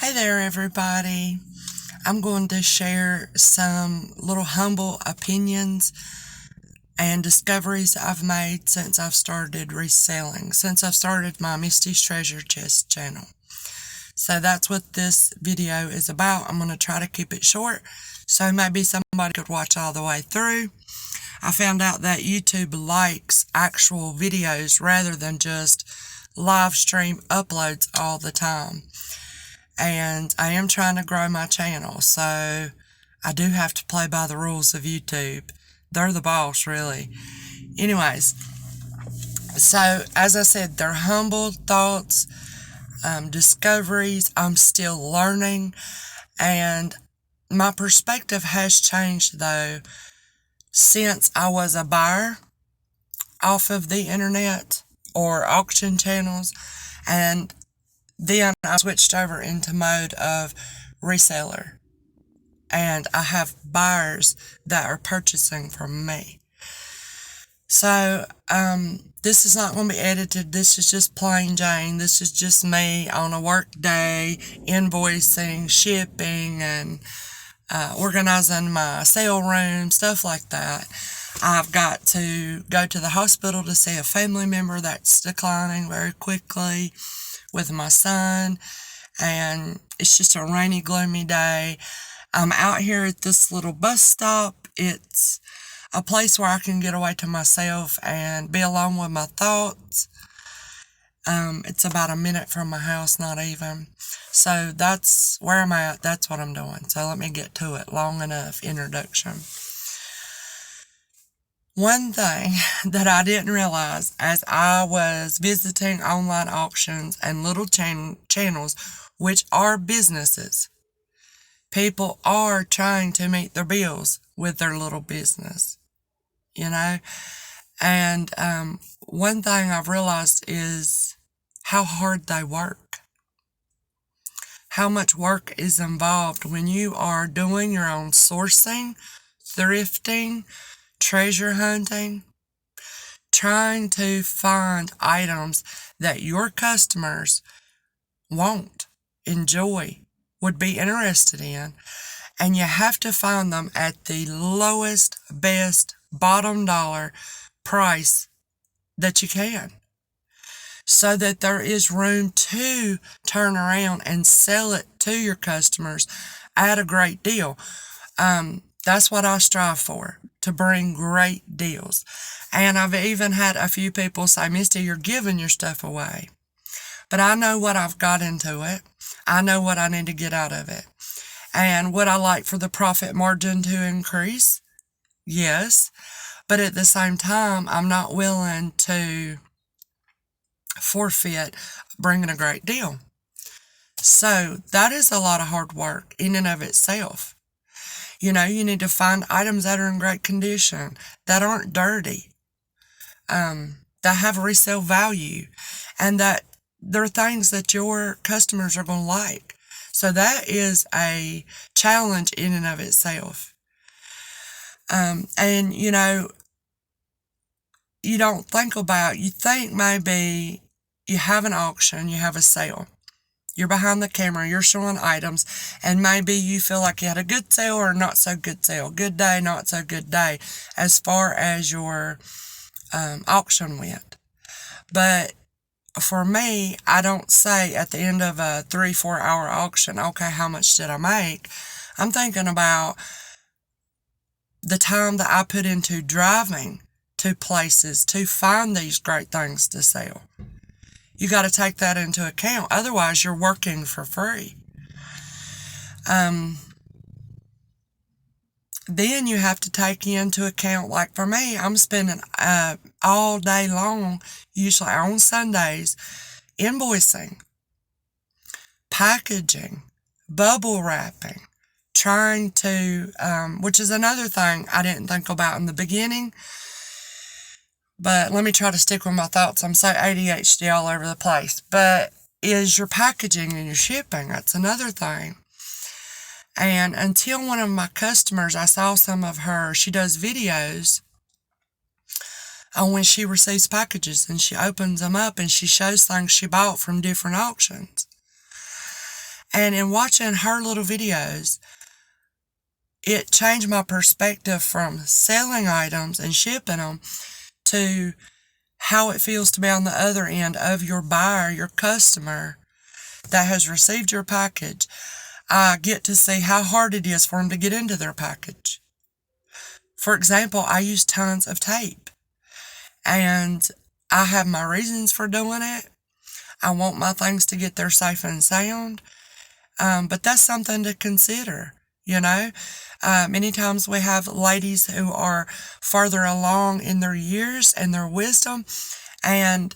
Hey there, everybody. I'm going to share some little humble opinions and discoveries I've made since I've started reselling, since I've started my Misty's Treasure Chest channel. So that's what this video is about. I'm going to try to keep it short, so maybe somebody could watch all the way through. I found out that YouTube likes actual videos rather than just live stream uploads all the time. And I am trying to grow my channel, so I do have to play by the rules of YouTube. They're the boss, really. Anyways, so as I said, they're humble thoughts, discoveries. I'm still learning, and my perspective has changed, though, since I was a buyer off of the internet or auction channels, and then I switched over into mode of reseller, and I have buyers that are purchasing from me. So, this is not going to be edited. This is just plain Jane. This is just me on a work day, invoicing, shipping, and organizing my sale room, stuff like that. I've got to go to the hospital to see a family member that's declining very quickly with my son, and it's just a rainy, gloomy day. I'm out here at this little bus stop. It's a place where I can get away to myself and be alone with my thoughts. It's about a minute from my house, not even. So that's where I'm at. That's what I'm doing. So let me get to it. Long enough introduction. One thing that I didn't realize as I was visiting online auctions and little channels, which are businesses, people are trying to meet their bills with their little business, And one thing I've realized is how hard they work. How much work is involved when you are doing your own sourcing, thrifting, treasure hunting, trying to find items that your customers want, enjoy, would be interested in, and you have to find them at the lowest, best, bottom dollar price that you can, so that there is room to turn around and sell it to your customers at a great deal. That's what I strive for, to bring great deals. And I've even had a few people say, Misty, you're giving your stuff away. But I know what I've got into it. I know what I need to get out of it. And would I like for the profit margin to increase? Yes. But at the same time, I'm not willing to forfeit bringing a great deal. So that is a lot of hard work in and of itself. You need to find items that are in great condition, that aren't dirty, that have resale value, and that they're things that your customers are going to like. So that is a challenge in and of itself. And, you don't think you think maybe you have an auction, you have a sale. You're behind the camera, you're showing items, and maybe you feel like you had a good sale or not so good sale. Good day, not so good day, as far as your auction went. But for me, I don't say at the end of a 3-4 hour auction, okay, how much did I make? I'm thinking about the time that I put into driving to places to find these great things to sell. You got to take that into account. Otherwise, you're working for free. Then you have to take into account, like for me, I'm spending all day long, usually on Sundays, invoicing, packaging, bubble wrapping, trying to, which is another thing I didn't think about in the beginning. But let me try to stick with my thoughts. I'm so ADHD all over the place. But is your packaging and your shipping. That's another thing. And until one of my customers, I saw some of her, she does videos on when she receives packages, and she opens them up and she shows things she bought from different auctions. And in watching her little videos, it changed my perspective from selling items and shipping them to how it feels to be on the other end of your buyer, your customer that has received your package. I get to see how hard it is for them to get into their package. For example, I use tons of tape, and I have my reasons for doing it. I want my things to get there safe and sound, but that's something to consider, you know. Many times we have ladies who are further along in their years and their wisdom, and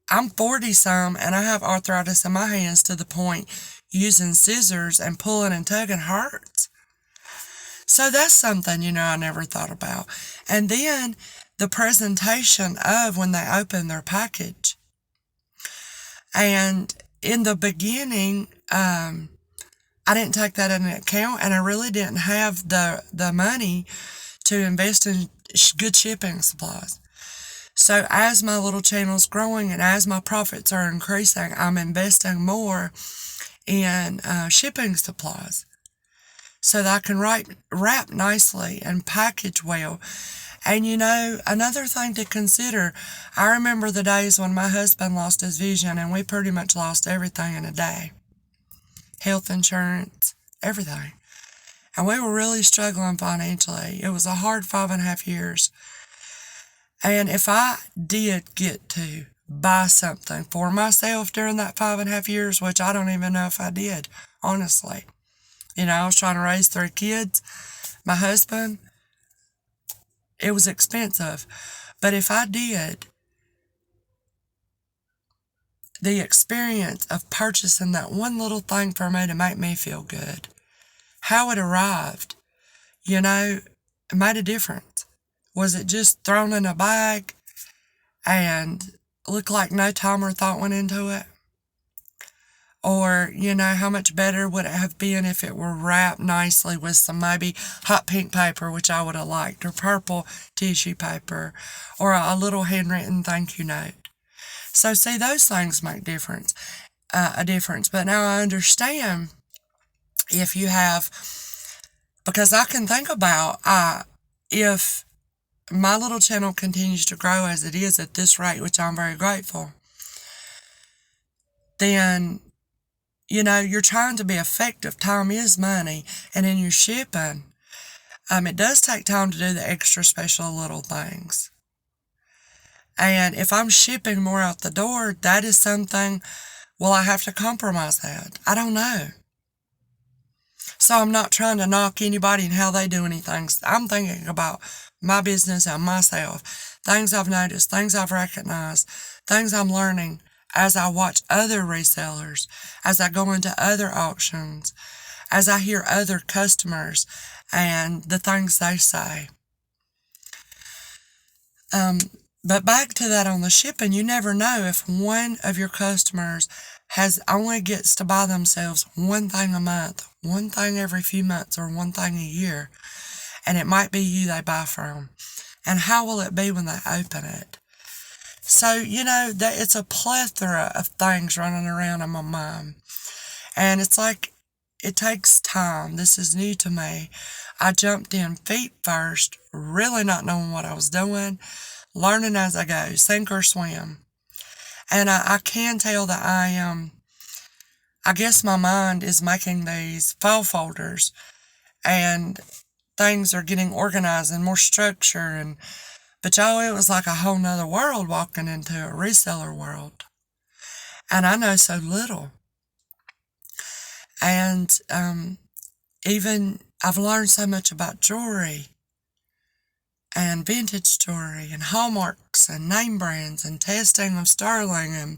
I'm 40-some, and I have arthritis in my hands to the point using scissors and pulling and tugging hurts. So that's something, I never thought about. And then the presentation of when they open their package. And in the beginning, I didn't take that into account, and I really didn't have the money to invest in good shipping supplies. So as my little channel's growing and as my profits are increasing, I'm investing more in shipping supplies so that I can wrap nicely and package well. And another thing to consider, I remember the days when my husband lost his vision and we pretty much lost everything in a day. Health insurance, everything. And we were really struggling financially. It was a hard 5.5 years. And if I did get to buy something for myself during that 5.5 years, which I don't even know if I did, honestly. I was trying to raise 3 kids. My husband, it was expensive. But if I did, the experience of purchasing that one little thing for me to make me feel good, how it arrived, it made a difference. Was it just thrown in a bag and looked like no time or thought went into it? Or, how much better would it have been if it were wrapped nicely with some maybe hot pink paper, which I would have liked, or purple tissue paper, or a little handwritten thank you note. So, see, those things make a difference. But now I understand if you have, because I can think about if my little channel continues to grow as it is at this rate, which I'm very grateful, then, you're trying to be effective. Time is money. And in your shipping, it does take time to do the extra special little things. And if I'm shipping more out the door, that is something, will I have to compromise that? I don't know. So I'm not trying to knock anybody and how they do anything. I'm thinking about my business and myself, things I've noticed, things I've recognized, things I'm learning as I watch other resellers, as I go into other auctions, as I hear other customers and the things they say. But back to that on the shipping, you never know if one of your customers only gets to buy themselves one thing a month, one thing every few months, or one thing a year, and it might be you they buy from. And how will it be when they open it? So, that it's a plethora of things running around in my mind. And it's like, it takes time. This is new to me. I jumped in feet first, really not knowing what I was doing, learning as I go, sink or swim. And I can tell that I guess my mind is making these file folders, and things are getting organized and more structure. But y'all, it was like a whole nother world walking into a reseller world. And I know so little. And even I've learned so much about jewelry and vintage jewelry and hallmarks and name brands and testing of sterling and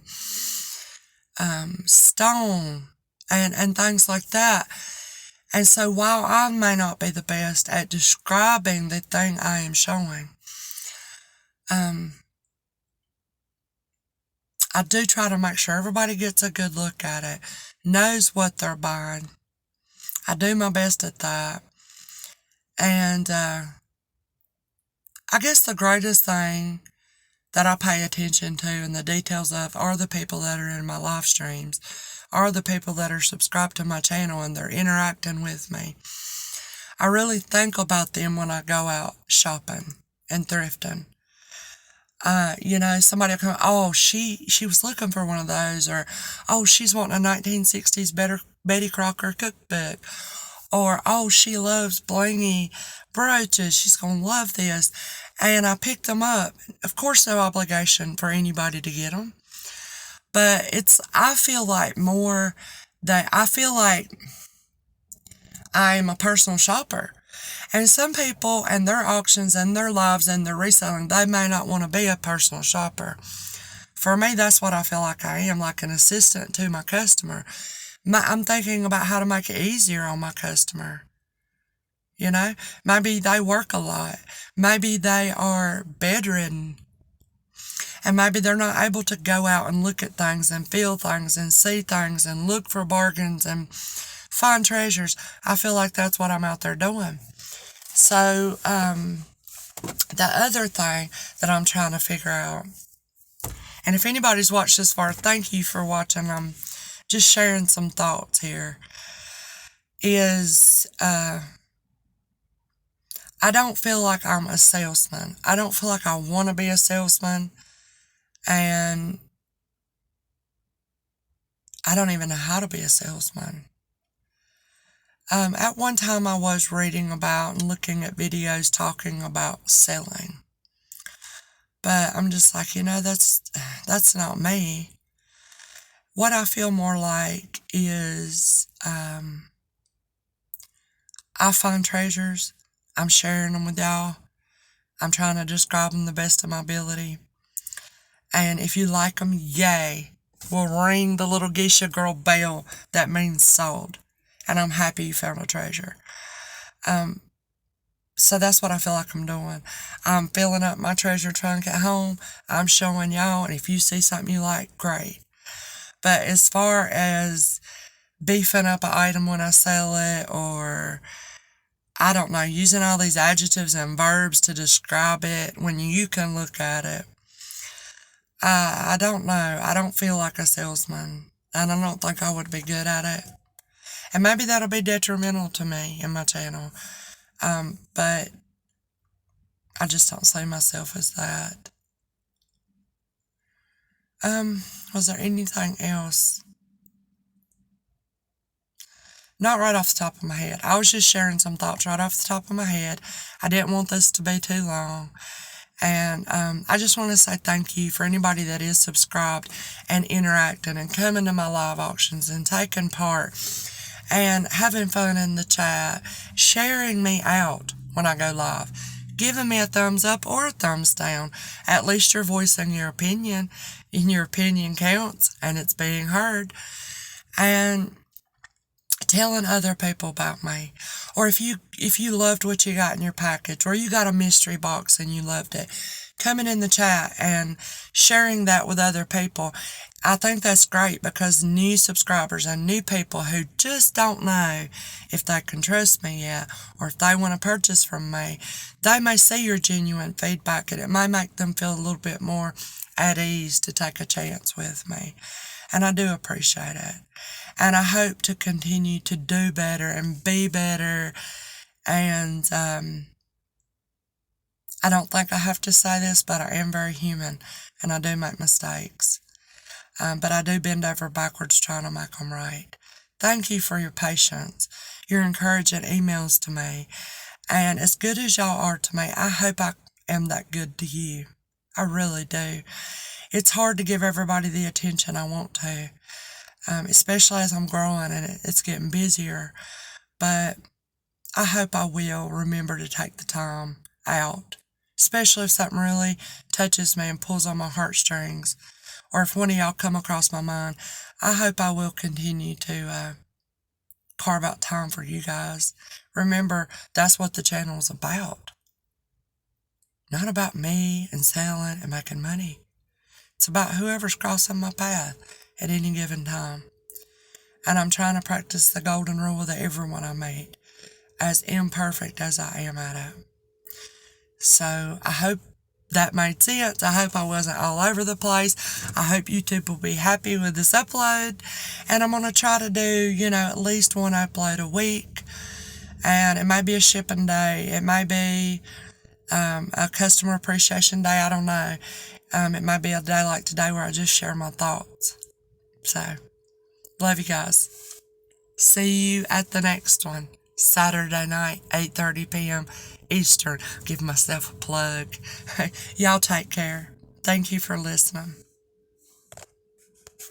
stone and things like that. And so while I may not be the best at describing the thing I am showing, I do try to make sure everybody gets a good look at it, knows what they're buying. I do my best at that. And I guess the greatest thing that I pay attention to and the details of are the people that are in my live streams, are the people that are subscribed to my channel and they're interacting with me. I really think about them when I go out shopping and thrifting. Somebody will come, oh, she was looking for one of those, or, oh, she's wanting a 1960s Betty Crocker cookbook, or, oh, she loves blingy brooches, she's going to love this, and I picked them up. Of course, no obligation for anybody to get them, but I feel like I'm a personal shopper. And some people and their auctions and their lives and their reselling, they may not want to be a personal shopper. For me, that's what I feel like I am, like an assistant to my customer. I'm thinking about how to make it easier on my customer. Maybe they work a lot. Maybe they are bedridden. And maybe they're not able to go out and look at things and feel things and see things and look for bargains and find treasures. I feel like that's what I'm out there doing. So, the other thing that I'm trying to figure out, and if anybody's watched this far, thank you for watching. I'm just sharing some thoughts here, is, I don't feel like I'm a salesman. I don't feel like I want to be a salesman, and I don't even know how to be a salesman. At one time I was reading about and looking at videos talking about selling. But I'm just like, that's not me. What I feel more like is I find treasures. I'm sharing them with y'all. I'm trying to describe them the best of my ability. And if you like them, yay. We'll ring the little geisha girl bell. That means sold. And I'm happy you found a treasure. So that's what I feel like I'm doing. I'm filling up my treasure trunk at home. I'm showing y'all, and if you see something you like, great. But as far as beefing up an item when I sell it, or, I don't know, using all these adjectives and verbs to describe it when you can look at it, I don't know. I don't feel like a salesman, and I don't think I would be good at it. And maybe that'll be detrimental to me and my channel. But I just don't see myself as that. Was there anything else? Not right off the top of my head. I was just sharing some thoughts right off the top of my head. I didn't want this to be too long. And I just want to say thank you for anybody that is subscribed and interacting and coming to my live auctions and taking part and having fun in the chat, sharing me out when I go live, giving me a thumbs up or a thumbs down. At least you're voicing your opinion, and your opinion counts, and it's being heard. And telling other people about me. Or if you loved what you got in your package, or you got a mystery box and you loved it, coming in the chat and sharing that with other people. I think that's great, because new subscribers and new people who just don't know if they can trust me yet, or if they want to purchase from me, they may see your genuine feedback, and it may make them feel a little bit more at ease to take a chance with me. And I do appreciate it. And I hope to continue to do better and be better. And I don't think I have to say this, but I am very human, and I do make mistakes. But I do bend over backwards trying to make them right. Thank you for your patience, your encouraging emails to me. And as good as y'all are to me, I hope I am that good to you. I really do. It's hard to give everybody the attention I want to, especially as I'm growing and it's getting busier. But I hope I will remember to take the time out, especially if something really touches me and pulls on my heartstrings, or if one of y'all come across my mind. I hope I will continue to carve out time for you guys. Remember, that's what the channel is about. Not about me and selling and making money. It's about whoever's crossing my path at any given time. And I'm trying to practice the golden rule with everyone I meet, as imperfect as I am at it. So I hope that made sense. I hope I wasn't all over the place. I hope YouTube will be happy with this upload. And I'm going to try to do, at least one upload a week. And it may be a shipping day. It may be a customer appreciation day. I don't know. It might be a day like today where I just share my thoughts. So, love you guys. See you at the next one. Saturday night, 8:30 p.m. Eastern. Give myself a plug. Y'all take care. Thank you for listening.